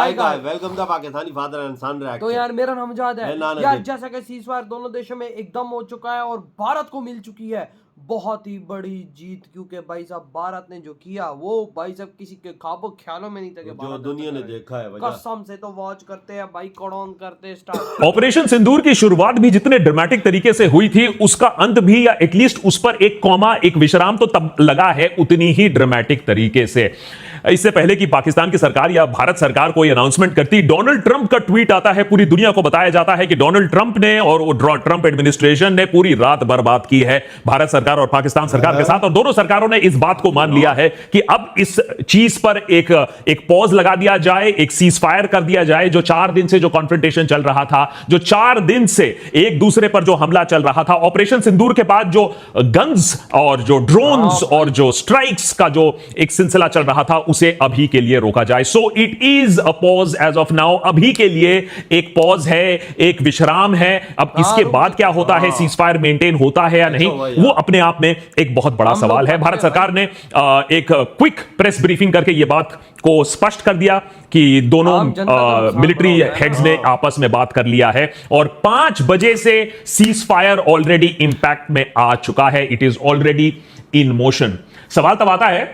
Welcome the Pakistani father and son reaction. तो यार मेरा नाम जाद है नाना यार। जी। जैसा कि सीज़फायर दोनों देशों में एकदम हो चुका है और भारत को मिल चुकी है बहुत ही बड़ी जीत, क्योंकि भाई साहब भारत ने जो किया वो भाई साहब किसी के ख्वाबों ख्यालों में नहीं था कि जो भारत दुनिया ने ऐसा देखा है करेगा। वजह। कसम से तो वॉच करते हैं भाई, कौन करते हैं स्टार्ट। ऑपरेशन सिंदूर की शुरुआत भी जितने ड्रामेटिक तरीके से हुई थी, उसका अंत भी या एटलीस्ट उस पर एक कॉमा, एक विश्राम तो तब लगा है उतनी ही ड्रामेटिक तरीके से। इससे पहले कि पाकिस्तान की सरकार या भारत सरकार कोई अनाउंसमेंट करती, डोनाल्ड ट्रंप का ट्वीट आता है, पूरी दुनिया को बताया जाता है कि डोनाल्ड ट्रंप ने और वो ट्रंप एडमिनिस्ट्रेशन ने पूरी रात बर्बाद की है भारत सरकार और पाकिस्तान सरकार के साथ, और दोनों सरकारों ने इस बात को मान लिया है कि अब इस चीज पर एक पॉज लगा दिया जाए, एक सीज फायर कर दिया जाए। जो 4 दिन से जो कॉन्फ्रंटेशन चल रहा था, जो 4 दिन से एक दूसरे पर जो हमला चल रहा था, ऑपरेशन सिंदूर के बाद जो गन्स और जो ड्रोन्स और जो स्ट्राइक्स का जो एक सिलसिला चल रहा था, उसे अभी के लिए रोका जाए। So it is a pause as of now. अभी के लिए एक पॉज है, एक विश्राम है। अब इसके बाद क्या होता है, सीज फायर मेंटेन होता है या नहीं, वो अपने आप में एक बहुत बड़ा सवाल है। भारत सरकार ने एक क्विक प्रेस ब्रीफिंग करके यह बात को स्पष्ट कर दिया कि दोनों मिलिट्री हेड्स ने आपस में बात कर लिया है और 5 बजे से सीज फायर ऑलरेडी इंपैक्ट में आ चुका है। It is already in motion. सवाल तब आता है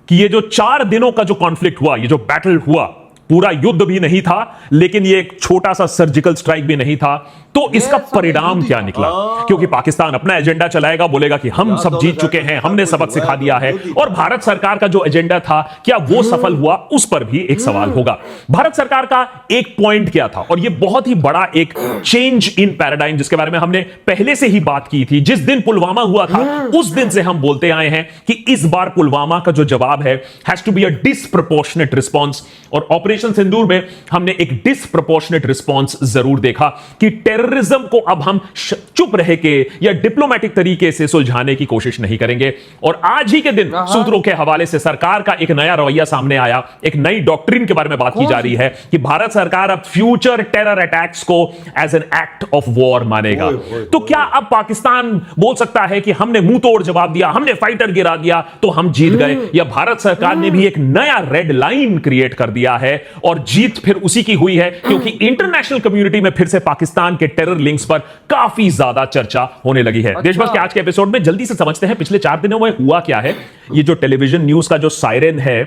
कि ये जो 4 दिनों का जो कॉन्फ्लिक्ट हुआ, ये जो बैटल हुआ, पूरा युद्ध भी नहीं था, लेकिन ये एक छोटा सा सर्जिकल स्ट्राइक भी नहीं था, तो इसका परिणाम क्या निकला? क्योंकि पाकिस्तान अपना एजेंडा चलाएगा, बोलेगा कि हम सब जीत चुके हैं, हमने सबक सिखा दिया है, और भारत सरकार का जो एजेंडा था क्या वो सफल हुआ, उस पर भी एक सवाल होगा। भारत सरकार का एक पॉइंट क्या था, और ये बहुत ही बड़ा एक चेंज इन पैराडाइम जिसके बारे में हमने पहले से ही बात की थी। जिस दिन पुलवामा हुआ था उस दिन से हम बोलते आए हैं कि इस बार पुलवामा का जो जवाब है has to be a disproportionate response, और ऑपरेशन सिंदूर में हमने एक डिसप्रोपोर्शनेट रिस्पॉन्स जरूर देखा कि टेररिज्म को अब हम चुप रह के या डिप्लोमेटिक तरीके से सुलझाने की कोशिश नहीं करेंगे। और आज ही के दिन सूत्रों के हवाले से सरकार का एक नया रवैया सामने आया, एक नई डॉक्ट्रिन के बारे में बात की जा रही है कि भारत सरकार अब फ्यूचर टेरर अटैक्स को as an act of war मानेगा। तो क्या अब पाकिस्तान बोल सकता है कि हमने मुंह तोड़ जवाब दिया, हमने फाइटर गिरा दिया तो हम जीत गए, या भारत सरकार ने भी एक नया रेड लाइन क्रिएट कर दिया है और जीत फिर उसी की हुई है? क्योंकि इंटरनेशनल कम्युनिटी में फिर से पाकिस्तान के टेरर लिंक्स पर काफी ज्यादा चर्चा होने लगी है। देशभर के आज के एपिसोड में जल्दी से समझते हैं पिछले 4 दिनों में हुआ क्या है। ये जो टेलीविजन न्यूज का जो सायरन है,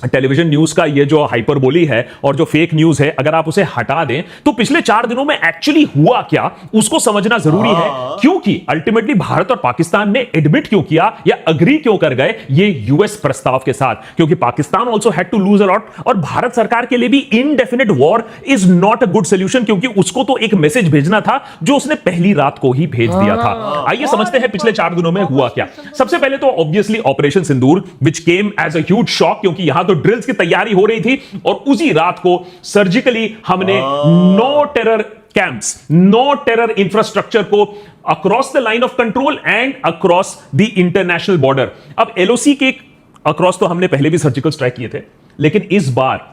टेलीविजन न्यूज का ये जो हाइपरबोली है और जो फेक न्यूज है, अगर आप उसे हटा दें तो पिछले 4 दिनों में एक्चुअली हुआ क्या, उसको समझना जरूरी है। क्योंकि अल्टीमेटली भारत और पाकिस्तान ने एडमिट क्यों किया या अग्री क्यों कर गए ये यूएस प्रस्ताव के साथ, क्योंकि Pakistan also had to lose a lot, और भारत सरकार के लिए भी indefinite war is not a good solution, क्योंकि उसको तो एक मैसेज भेजना था जो उसने पहली रात को ही भेज दिया था। आइए समझते हैं पिछले 4 दिनों में हुआ क्या। सबसे पहले तो obviously operation Sindoor which came as a huge shock, क्योंकि यहां तो ड्रिल्स की तैयारी हो रही थी और उसी रात को सर्जिकली हमने no terror camps, no terror infrastructure को across the line of control and across the international border. अब एलओसी के अक्रॉस तो हमने पहले भी सर्जिकल स्ट्राइक किए थे, लेकिन इस बार,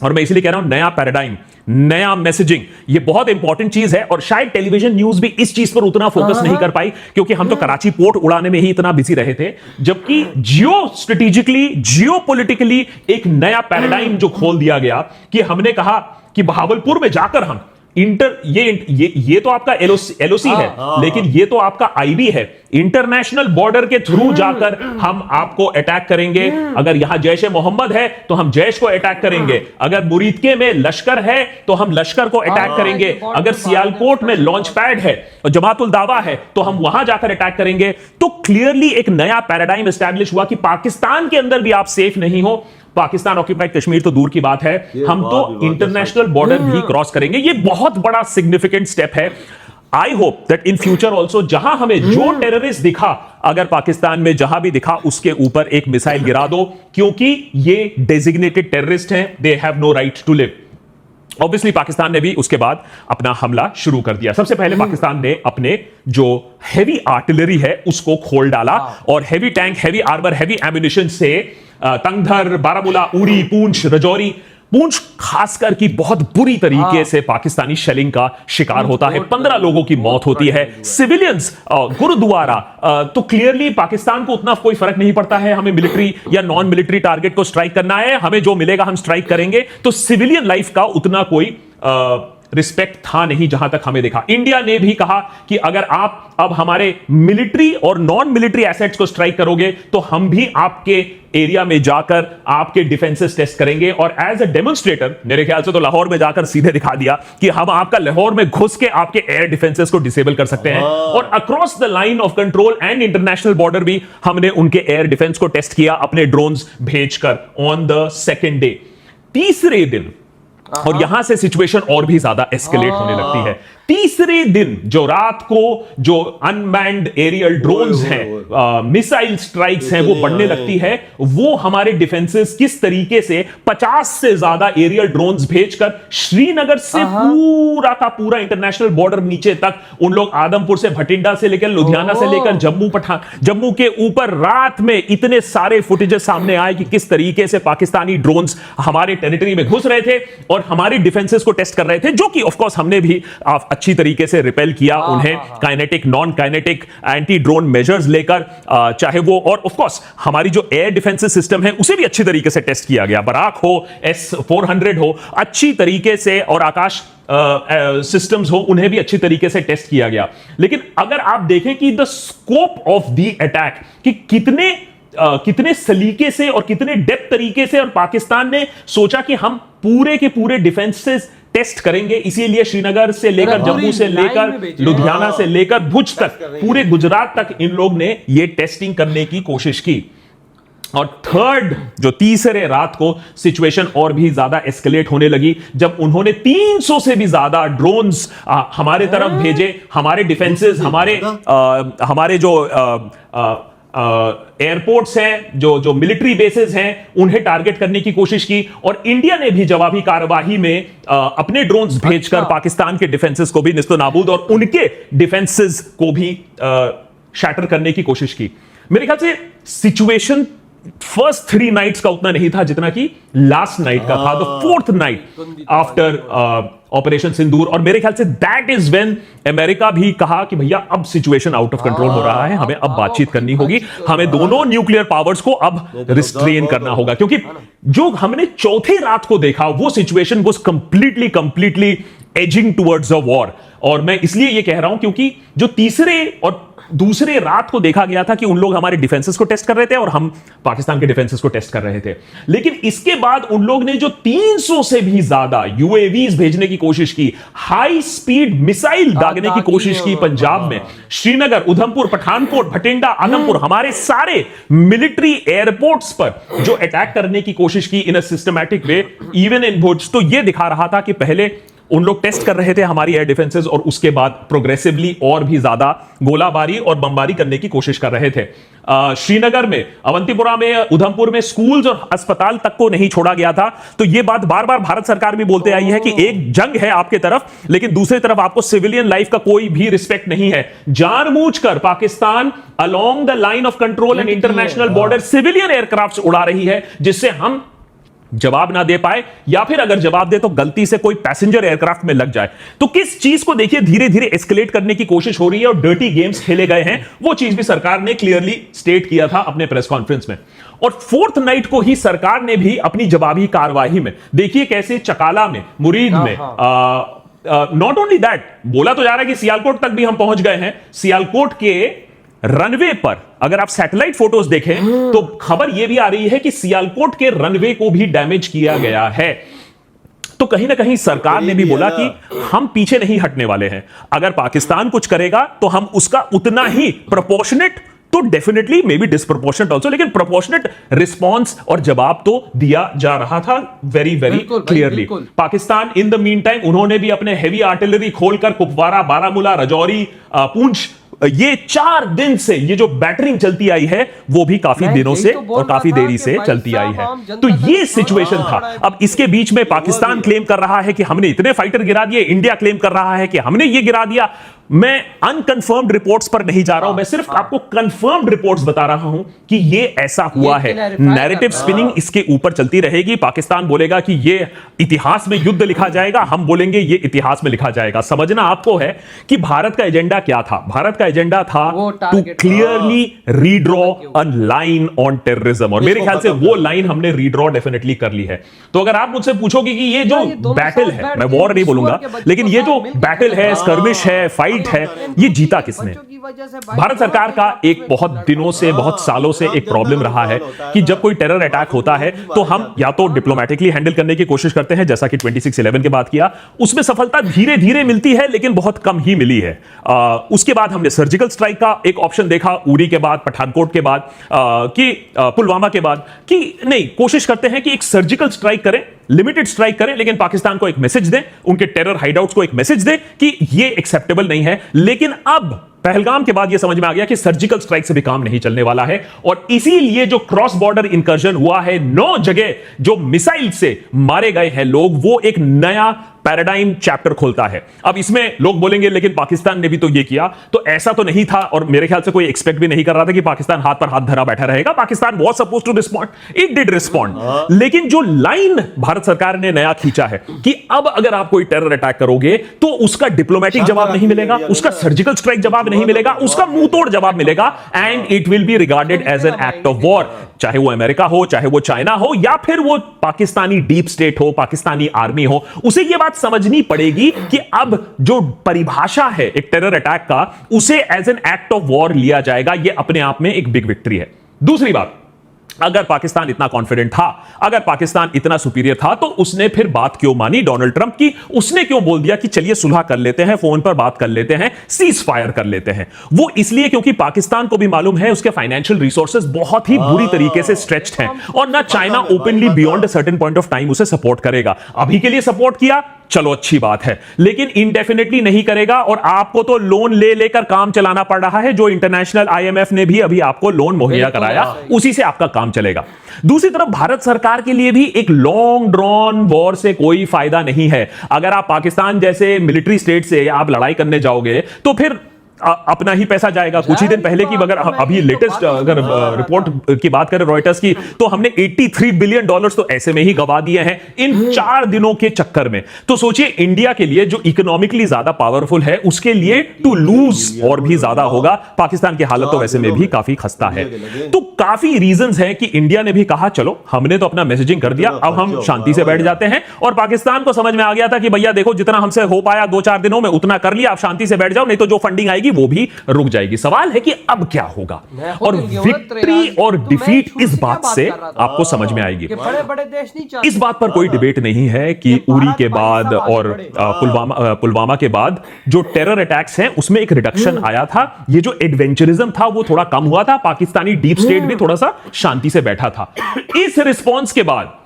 और मैं इसलिए कह रहा हूं नया पैराडाइम, नया मैसेजिंग, ये बहुत इंपॉर्टेंट चीज है। और शायद टेलीविजन न्यूज भी इस चीज पर उतना फोकस नहीं कर पाई, क्योंकि हम तो कराची पोर्ट उड़ाने में ही इतना बिजी रहे थे, जबकि जियो स्ट्रेटेजिकली, जियो पॉलिटिकली एक नया पैराडाइम जो खोल दिया गया कि हमने कहा कि बहावलपुर में जाकर हम ये तो आपका एलओसी है, लेकिन ये तो आपका आईबी है। इंटरनेशनल बॉर्डर के थ्रू जाकर हम आपको अटैक करेंगे। अगर यहां जैश ए मोहम्मद है तो हम जैश को अटैक करेंगे, अगर मुरीदके में लश्कर है तो हम लश्कर को अटैक करेंगे, अगर सियालकोट में लॉन्च पैड है और जमातुल दावा है तो हम वहां जाकर अटैक करेंगे। तो क्लियरली एक नया पैराडाइम एस्टैब्लिश हुआ कि पाकिस्तान के अंदर भी आप सेफ नहीं हो। पाकिस्तान ऑक्यूपाइड कश्मीर तो दूर की बात है, हम तो इंटरनेशनल बॉर्डर भी क्रॉस करेंगे। ये बहुत बड़ा सिग्निफिकेंट स्टेप है। I hope that in future also जहां हमें जो टेररिस्ट दिखा, अगर पाकिस्तान में जहां भी दिखा उसके ऊपर एक मिसाइल गिरा दो, क्योंकि ये डेजिग्नेटेड टेररिस्ट हैं, they have no right to live. Obviously Pakistan ने भी उसके बाद अपना हमला शुरू कर दिया। सबसे पहले पाकिस्तान ने अपने जो हेवी आर्टिलरी है उसको खोल डाला, और heavy tank, heavy armour, heavy ammunition से तंगधर, बारामूला, उड़ी, पूंछ, रजौरी पूंछ खासकर की बहुत बुरी तरीके से पाकिस्तानी शेलिंग का शिकार होता है। 15 लोगों की मौत होती है। सिविलियंस, गुरुद्वारा, तो क्लियरली पाकिस्तान को उतना कोई फर्क नहीं पड़ता है हमें मिलिट्री या नॉन मिलिट्री टारगेट को स्ट्राइक करना है, हमें जो मिलेगा हम स्ट्राइक करेंगे। तो सिविलियन लाइफ का उतना कोई रिस्पेक्ट था नहीं जहां तक हमें देखा। इंडिया ने भी कहा कि अगर आप अब हमारे मिलिट्री और नॉन मिलिट्री एसेट्स को स्ट्राइक करोगे तो हम भी आपके एरिया में जाकर आपके डिफेंसेस टेस्ट करेंगे। और एज अ डेमोन्स्ट्रेटर मेरे ख्याल से तो लाहौर में जाकर सीधे दिखा दिया कि हम आपका लाहौर में घुस के आपके एयर डिफेंसेस को डिसेबल कर सकते हैं। और across the line of control and international border भी हमने उनके एयर डिफेंस को टेस्ट किया अपने ड्रोन्स भेजकर ऑन द सेकेंड डे। तीसरे दिन और यहां से सिचुएशन और भी ज्यादा एस्केलेट होने लगती है। तीसरे दिन जो रात को जो अनमैन्ड एरियल ड्रोन्स हैं, मिसाइल स्ट्राइक्स हैं, वो बढ़ने लगती है। वो हमारे डिफेंसेस किस तरीके से 50 से ज्यादा एरियल ड्रोन्स भेजकर श्रीनगर से पूरा का पूरा इंटरनेशनल बॉर्डर नीचे तक उन लोग आदमपुर से, भटिंडा से लेकर लुधियाना से लेकर जम्मू के ऊपर रात में इतने सारे फुटेजेस सामने आए कि किस तरीके से पाकिस्तानी ड्रोन्स हमारे टेरिटरी में घुस रहे थे और हमारी डिफेंसेस को टेस्ट कर रहे थे, जो कि ऑफ कोर्स हमने भी अच्छी तरीके से रिपेल किया उन्हें kinetic, non kinetic, anti drone measures लेकर, चाहे वो, और ऑफ कोर्स हमारी जो एयर डिफेंसिव सिस्टम है उसे भी अच्छी तरीके से टेस्ट किया गया। बराक हो, S-400 हो, अच्छी तरीके से, और आकाश सिस्टम्स हो, उन्हें भी अच्छी तरीके से टेस्ट किया गया। लेकिन अगर आप देखें कि the scope of the attack, कि कितने सलीके से और कितने डेप्थ तरीके से और पाकिस्तान ने सोचा कि हम पूरे के पूरे डिफेंसेस टेस्ट करेंगे, इसीलिए श्रीनगर से लेकर, जम्मू से लेकर, लुधियाना से लेकर भुज तक, पूरे गुजरात तक इन लोग ने ये टेस्टिंग करने की कोशिश की। और थर्ड, जो तीसरे रात को सिचुएशन और भी ज्यादा एस्केलेट होने लगी जब उन्होंने 300 से भी ज्यादा ड्रोन्स हमारे तरफ भेजे। हमारे डिफेंसेस, हमारे जो एयरपोर्ट्स हैं, जो मिलिट्री बेसेस हैं, उन्हें टारगेट करने की कोशिश की। और इंडिया ने भी जवाबी कार्रवाई में अपने ड्रोन्स भेजकर पाकिस्तान के डिफेंसेस को भी निस्तनाबूद और उनके डिफेंसेस को भी शैटर करने की कोशिश की। मेरे ख्याल से सिचुएशन फर्स्ट 3 नाइट्स का उतना नहीं था जितना कि लास्ट नाइट का था, the fourth night after operation Sindoor. और मेरे ख्याल say that is when America भी कहा कि भैया अब सिचुएशन आउट ऑफ कंट्रोल हो रहा है, हमें अब बातचीत करनी होगी, हमें दोनों न्यूक्लियर पावर्स को अब रिस्ट्रेन करना होगा। क्योंकि जो हमने चौथी रात को देखा वो situation was completely ageing towards a war. और मैं इसलिए ये कह रहा हूं क्योंकि जो तीसरे और दूसरे रात को देखा गया था कि उन लोग हमारे डिफेंसेस को टेस्ट कर रहे थे और हम पाकिस्तान के डिफेंसेस को टेस्ट कर रहे थे। लेकिन इसके बाद उन लोग ने जो 300 से भी ज्यादा यूएवीज भेजने की कोशिश की, हाई स्पीड मिसाइल दागने की कोशिश की पंजाब में, श्रीनगर, उधमपुर, पठानकोट, भटिंडा, आदमपुर, हमारे सारे मिलिट्री एयरपोर्ट्स पर जो अटैक करने की कोशिश की इन a systematic way, even in भुज। तो यह दिखा रहा था कि पहले उन लोग टेस्ट कर रहे थे हमारी एयर डिफेंसेस और उसके बाद प्रोग्रेसिवली और भी ज्यादा गोलाबारी और बमबारी करने की कोशिश कर रहे थे। श्रीनगर में, अवंतीपुरा में, उधमपुर में स्कूल्स और अस्पताल तक को नहीं छोड़ा गया था। तो यह बात बार बार भारत सरकार भी बोलते आई है कि एक जंग है आपके तरफ, लेकिन दूसरी तरफ आपको सिविलियन लाइफ का कोई भी रिस्पेक्ट नहीं है। जानबूझकर Pakistan along the line of control and international border civilian aircraft उड़ा रही है, जिससे हम जवाब ना दे पाए, या फिर अगर जवाब दे तो गलती से कोई पैसेंजर एयरक्राफ्ट में लग जाए। तो किस चीज को देखिए धीरे धीरे एस्केलेट करने की कोशिश हो रही है और डर्टी गेम्स खेले गए हैं, वो चीज भी सरकार ने क्लियरली स्टेट किया था अपने प्रेस कॉन्फ्रेंस में। और फोर्थ नाइट को ही सरकार ने भी अपनी जवाबी कार्रवाई में देखिए कैसे चकाला में, मुरीद में, नॉट ओनली दैट, बोला तो जा रहा है कि सियालकोट तक भी हम पहुंच गए हैं। सियालकोट के रनवे पर अगर आप सैटेलाइट फोटोज देखें तो खबर यह भी आ रही है कि सियालकोट के रनवे को भी डैमेज किया गया है। तो कहीं ना कहीं सरकार ने भी बोला कि हम पीछे नहीं हटने वाले हैं, अगर पाकिस्तान कुछ करेगा तो हम उसका उतना ही प्रोपोर्शनेट, तो definitely may be disproportionate also, लेकिन प्रोपोर्शनेट रिस्पॉन्स और जवाब तो दिया जा रहा था very clearly. Pakistan in the mean time उन्होंने भी अपने हेवी आर्टिलरी खोलकर कुपवारा, बारामूला, राजौरी, पूंछ, ये 4 दिन से ये जो बैटरिंग चलती आई है वो भी काफी दिनों से और काफी देरी से चलती आई है। तो ये सिचुएशन था। अब इसके बीच में पाकिस्तान क्लेम कर रहा है कि हमने इतने फाइटर गिरा दिए, इंडिया क्लेम कर रहा है कि हमने ये गिरा दिया। मैं अनकंफर्म्ड रिपोर्ट्स पर नहीं जा रहा हूं, मैं सिर्फ आपको कंफर्म्ड रिपोर्ट्स बता रहा हूं कि ये ऐसा हुआ है। नैरेटिव स्पिनिंग इसके ऊपर चलती रहेगी। पाकिस्तान बोलेगा कि ये इतिहास में युद्ध लिखा जाएगा, हम बोलेंगे ये इतिहास में लिखा जाएगा। समझना आपको है कि भारत का एजेंडा क्या था। भारत का एजेंडा था to clearly redraw a line on terrorism, और मेरे ख्याल से वो लाइन हमने रीड्रॉ डेफिनेटली कर ली है। तो अगर आप मुझसे पूछोगे कि ये जो बैटल है, मैं वॉर नहीं बोलूंगा, लेकिन ये जो बैटल है, स्कर्मिश है, फाइट है, ये जीता किसने? भारत सरकार का एक बहुत दिनों से, बहुत सालों से एक प्रॉब्लम रहा है कि जब कोई टेरर अटैक होता है तो हम या तो डिप्लोमेटिकली हैंडल करने की कोशिश करते हैं, जैसा कि 26/11 के बाद किया। उसमें सफलता धीरे धीरे मिलती है, लेकिन बहुत कम ही मिली है। उसके बाद हमने सर्जिकल स्ट्राइक का एक ऑप्शन देखा, उरी के बाद, पठानकोट के बाद, कि पुलवामा के बाद, कि नहीं, कोशिश करते हैं कि एक सर्जिकल स्ट्राइक करें, लिमिटेड स्ट्राइक करें, लेकिन पाकिस्तान को एक मैसेज दें, उनके टेरर हाइडआउट्स को एक मैसेज दें कि ये एक्सेप्टेबल नहीं है। लेकिन अब पहलगाम के बाद यह समझ में आ गया कि सर्जिकल स्ट्राइक से भी काम नहीं चलने वाला है, और इसीलिए जो क्रॉस बॉर्डर इंकर्जन हुआ है, 9 जगह जो मिसाइल से मारे गए हैं लोग, वो एक नया पैराडाइम चैप्टर खोलता है। अब इसमें लोग बोलेंगे लेकिन पाकिस्तान ने भी तो ये किया, तो ऐसा तो नहीं था, और मेरे ख्याल से कोई एक्सपेक्ट भी नहीं कर रहा था कि पाकिस्तान हाथ पर हाथ धरा बैठा रहेगा। Pakistan was supposed to respond, it did respond. लेकिन जो लाइन भारत सरकार ने नया खींचा है कि अब अगर आप कोई टेरर अटैक करोगे तो उसका डिप्लोमेटिक जवाब नहीं मिलेगा, उसका सर्जिकल स्ट्राइक जवाब नहीं मिलेगा, उसका मुंह तोड़ जवाब मिलेगा, and it will be regarded as an act of war. चाहे वो अमेरिका हो, चाहे वो चाइना हो, या फिर वो पाकिस्तानी डीप स्टेट हो, पाकिस्तानी आर्मी हो, उसे ये बात समझनी पड़ेगी कि अब जो परिभाषा है एक टेरर अटैक का, उसे as an act of war लिया जाएगा। ये अपने आप में एक बिग विक्ट्री है। दूसरी बात, अगर पाकिस्तान इतना कॉन्फिडेंट था, अगर पाकिस्तान इतना सुपीरियर था, तो उसने फिर बात क्यों मानी डोनाल्ड ट्रंप की? उसने क्यों बोल दिया कि चलिए सुलह कर लेते हैं, फोन पर बात कर लेते हैं, सीज फायर कर लेते हैं? वो इसलिए क्योंकि पाकिस्तान को भी मालूम है उसके फाइनेंशियल रिसोर्सेज बहुत ही बुरी तरीके से स्ट्रेच्ड हैं, और ना China openly beyond a certain point of time उसे सपोर्ट करेगा। अभी के लिए सपोर्ट किया, चलो अच्छी बात है, लेकिन इंडेफिनेटली नहीं करेगा, और आपको तो लोन ले लेकर काम चलाना पड़ रहा है। जो इंटरनेशनल आईएमएफ ने भी अभी आपको लोन मुहैया कराया, उसी से आपका काम चलेगा। दूसरी तरफ भारत सरकार के लिए भी एक लॉन्ग ड्रॉन वॉर से कोई फायदा नहीं है। अगर आप पाकिस्तान जैसे मिलिट्री स्टेट से आप लड़ाई करने जाओगे तो फिर अपना ही पैसा जाएगा। कुछ ही दिन पहले की अगर अभी लेटेस्ट अगर रिपोर्ट की बात करें रॉयटर्स की, तो हमने $83 बिलियन तो ऐसे में ही गवा दिए हैं इन 4 दिनों के चक्कर में। तो सोचिए, इंडिया के लिए जो इकोनॉमिकली ज्यादा पावरफुल है, उसके लिए टू लूज और भी ज्यादा होगा। पाकिस्तान की हालत तो वैसे में भी काफी खस्ता है। तो काफी रीजंस हैं कि इंडिया ने भी कहा चलो हमने तो अपना मैसेजिंग कर दिया, अब हम शांति से बैठ जाते हैं। और पाकिस्तान को समझ में आ गया था कि भैया देखो, जितना हमसे हो पाया 2-4 दिनों में उतना कर लिया, आप शांति से बैठ जाओ, नहीं तो जो फंडिंग आएगी वो भी रुक जाएगी। सवाल है कि अब क्या होगा, और विक्ट्री और डिफीट इस बात से आपको समझ में आएगी। बड़े-बड़े देश नहीं चाहते। इस बात पर कोई डिबेट नहीं है कि उरी के बाद और पुलवामा के बाद जो टेरर अटैक्स हैं उसमें एक रिडक्शन आया था। ये जो एडवेंचरिज्म था वो थोड़ा कम हुआ था, पाकिस्तानी डीप स्टेट भी थोड़ा सा शांति से बैठा था। इस रिस्पॉन्स के बाद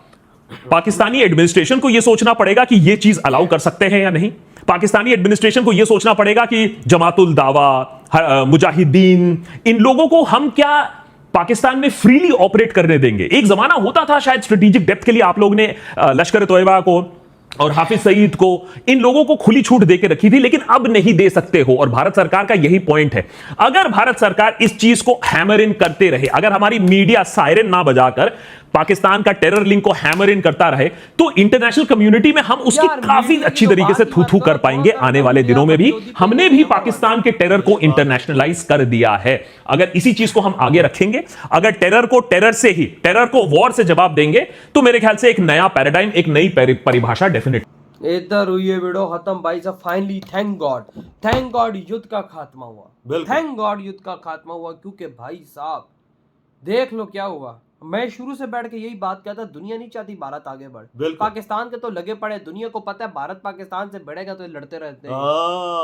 पाकिस्तानी एडमिनिस्ट्रेशन को यह सोचना पड़ेगा कि यह चीज अलाउ कर सकते हैं या नहीं। पाकिस्तानी एडमिनिस्ट्रेशन को यह सोचना पड़ेगा कि जमातुल दावा, मुजाहिदीन, इन लोगों को हम क्या पाकिस्तान में फ्रीली ऑपरेट करने देंगे? एक जमाना होता था शायद स्ट्रेटेजिक डेप्थ के लिए आप लोग ने लश्कर तोयबा को और हाफिज सईद को, इन लोगों को खुली छूट देके रखी थी, लेकिन अब नहीं दे सकते हो। और भारत सरकार का यही पॉइंट है। अगर भारत सरकार इस चीज को हैमर इन करते रहे, अगर हमारी मीडिया सायरन ना बजाकर पाकिस्तान का टेरर लिंक को हैमर इन करता रहे, तो इंटरनेशनल कम्युनिटी में हम उसकी काफी अच्छी तरीके से थू कर पाएंगे आने वाले दिनों में भी। हमने भी पाकिस्तान के टेरर को इंटरनेशनलाइज कर दिया है। अगर इसी चीज को हम आगे रखेंगे, अगर टेरर को टेरर से ही, टेरर को वॉर से जवाब देंगे, तो मेरे ख्याल से एक नया पैराडाइम, एक नई परिभाषा डेफिनेट। इधर हुई है वीडियो खत्म भाई साहब। फाइनली थैंक गॉड युद्ध का खात्मा हुआ। थैंक गॉड युद्ध का खात्मा हुआ, क्योंकि भाई साहब देख लो क्या हुआ। मैं शुरू से बैठ के यही बात कहता, दुनिया नहीं चाहती भारत आगे बढ़। पाकिस्तान के तो लगे पड़े, दुनिया को पता है भारत पाकिस्तान से बढ़ेगा तो ये लड़ते रहते हैं।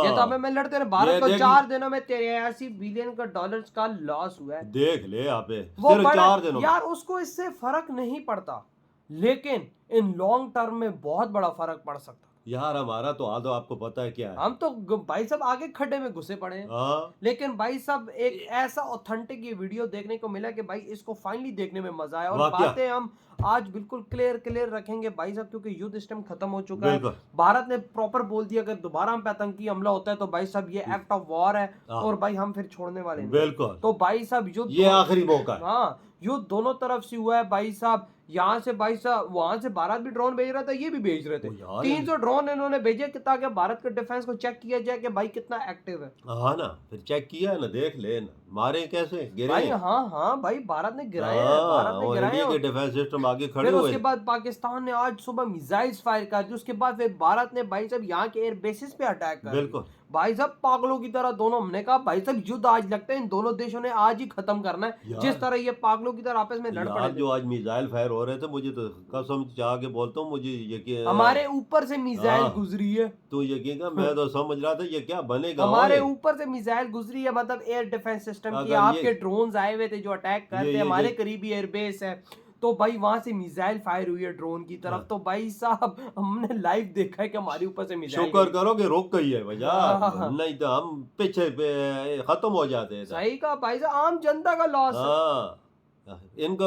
ये तो हमें लड़ते रहे। भारत को 4 दिनों में $83 बिलियन का लॉस हुआ है। देख ले यहाँ पे वो 4 दिनों यार, उसको इससे फर्क नहीं पड़ता, लेकिन इन लॉन्ग टर्म में बहुत बड़ा फर्क पड़ सकता। यार हमारा तो हाल तो आपको पता है क्या है। हम तो भाई साहब आगे खड्डे में घुसे पड़े हैं। हाँ लेकिन भाई साहब एक ऐसा ऑथेंटिक ये वीडियो देखने को मिला कि भाई इसको फाइनली देखने में मजा आया, और वाकया। बातें हम आज बिल्कुल क्लियर रखेंगे भाई साहब, क्योंकि युद्ध इस टाइम खत्म हो चुका है। बिल्कुल। भारत ने प्रॉपर बोल दिया अगर दोबारा हम पे आतंकी हमला होता है तो भाई साहब ये एक्ट ऑफ वॉर है, हाँ। और भाई हम फिर छोड़ने वाले नहीं। बिल्कुल। तो भाई साहब युद्ध ये आखिरी मौका है। हाँ, युद्ध दोनों तरफ से हुआ है भाई साहब। यहाँ से भाई साहब वहां से भारत भी ड्रोन भेज रहा था, ये भी भेज रहे थे। ओ यार, 300 ड्रोन इन्होंने भेजे कि ताकि भारत के डिफेंस को चेक किया जाए कि भाई कितना एक्टिव है। हाँ ना, फिर चेक किया ना, देख ले ना, मारे कैसे गिरे। भाई हाँ भाई भारत ने गिराए हैं, हाँ, भारत ने और गिराए इंडिया हैं। के डिफेंस सिस्टम आगे खड़े फिर हुए। उसके बाद पाकिस्तान ने आज सुबह मिसाइल्स फायर कर दी, उसके बाद फिर भारत ने भाई साहब यहाँ के एयर बेसिस पे अटैक कर बिल्कुल। दिया। भाई साहब पागलों की तरह दोनों, हमने कहा भाई साहब युद्ध आज लगता है इन दोनों देशों ने आज ही खत्म करना है, यार। जिस तरह ये पागलों की तरह आपस में लड़ यार पड़े जो थे। आज मिसाइल फायर हो रहे थे, मुझे तो कसम चाह के बोलता हूँ, मुझे यकीन, हमारे ऊपर से मिसाइल हाँ। गुजरी है, तो यकीन का मैं तो समझ रहा था ये क्या बनेगा। हमारे और ऊपर से मिसाइल गुजरी है, मतलब एयर डिफेंस सिस्टम की। अगर आपके ये- ड्रोन्स आए हुए थे जो अटैक करते ये- हमारे ये- करीबी एयरबेस है, तो भाई वहां से मिसाइल फायर हुई है ड्रोन की तरफ। हाँ। तो भाई साहब हमने लाइव देखा है कि हमारे ऊपर से मिसाइल शुक्र गई। करो कि रुक गई है भैया, हाँ। नहीं तो हम पीछे पे खत्म हो जाते हैं। सही कहा भाई साहब, आम जनता का लॉस है। हाँ, इनको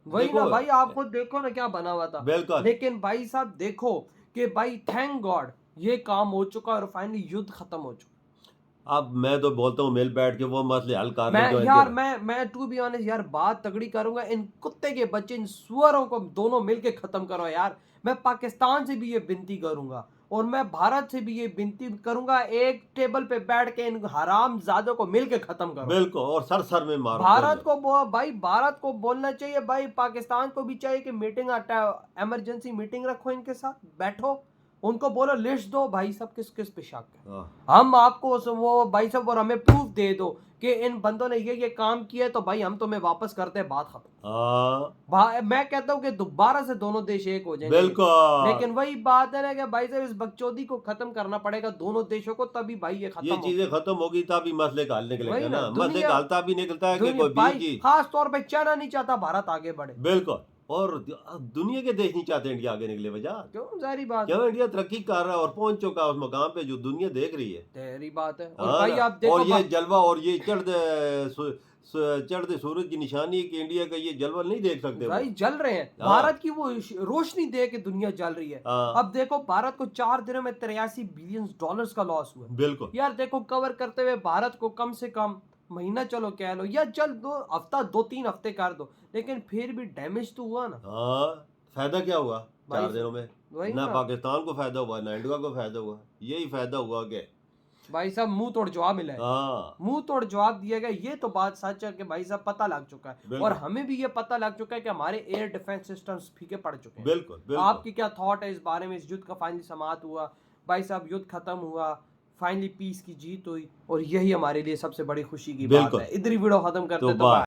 वही देखो, ना भाई, आप खुद देखो ना क्या बना हुआ था। बिल्कुल। लेकिन भाई साहब देखो कि भाई थैंक गॉड ये काम हो चुका और फाइनली युद्ध खत्म हो चुका। अब मैं तो बोलता हूँ मिल बैठ के वो मसले हल कर मैं लें। यार मैं टू बी ऑनेस्ट यार बात तगड़ी करूंगा, इन कुत्ते के बच्चे इन सुअरों को दोनों मिलके खत्म करो यार। मैं पाकिस्तान से भी ये विनती करूंगा और मैं भारत से भी ये विनती करूंगा, एक टेबल पे बैठ के इन हराम जादों को मिलके खत्म करो। बिल्कुल, और सर में मारो। भारत को भाई भारत को बोलना चाहिए, भाई पाकिस्तान को भी चाहिए कि मीटिंग इमरजेंसी मीटिंग रखो, इनके साथ बैठो, उनको बोलो लिस्ट दो भाई सब किस किस पे शक है। हाँ। हम आपको वो भाई सब और हमें प्रूफ दे दो कि इन बंदों ने ये काम किया है, तो भाई हम तुम्हें वापस करते हैं, बात खत्म। हाँ, मैं कहता हूँ कि दोबारा से दोनों देश एक हो जाएंगे। बिल्कुल। लेकिन वही बात है ना कि भाई साहब इस बकचोदी को खत्म करना पड़ेगा दोनों देशों को, तभी भाई ये खत्म ये होगा। चीजें खत्म होगी तभी मसले का हल निकलेगा वही ना, ना। मसले दुनिया- का हल तभी निकलता है कि दुनिया- कोई भाई, बीच की। खास तौर पे चाइना नहीं चाहता भारत आगे बढ़े। बिल्कुल, और दुनिया के देश नहीं चाहते इंडिया आगे निकले वजह। क्यों? जारी बात क्यों? इंडिया तरक्की कर रहा है और पहुंच चुका है उस मकाम पे जो दुनिया देख रही है। तेरी बात है। और हाँ भाई ना? आप देखो और ये जलवा और ये चढ़ते सूरज की निशानी है कि इंडिया का ये जलवा नहीं देख सकते वो। भाई जल रहे हैं, हाँ। भारत की वो रोशनी देख के दुनिया जल रही है। हाँ। अब देखो भारत को 4 दिनों में 83 बिलियन डॉलर्स का लॉस हुआ। बिल्कुल। यार देखो कवर करते हुए भारत को कम से कम महीना चलो कह लो, या चल 2 हफ्ता 2-3 हफ्ते कर दो, लेकिन फिर भी डैमेज तो हुआ ना। हाँ, फायदा क्या हुआ भाई 4 दिनों में? वही ना ना पाकिस्तान को फायदा हुआ ना इंडिया को फायदा हुआ, यही फायदा हुआ कि भाई साहब मुंह तोड़ जवाब मिला है। हाँ, मुंह तोड़ जवाब दिया गया, ये तो बात सच है कि भाई साहब पता लग चुका है। बिल्कुल। और हमें भी ये पता लग चुका है कि हमारे एयर डिफेंस सिस्टम्स फीके पड़ चुके हैं। बिल्कुल बिल्कुल। आपकी क्या थॉट है इस बारे में? इस युद्ध का फाइनली समाप्त हुआ भाई साहब, युद्ध खत्म हुआ, फाइनली पीस की जीत हुई, और यही हमारे लिए सबसे बड़ी खुशी की बात बिल्कुल। है। इधर ही वीडियो खत्म करते तो तो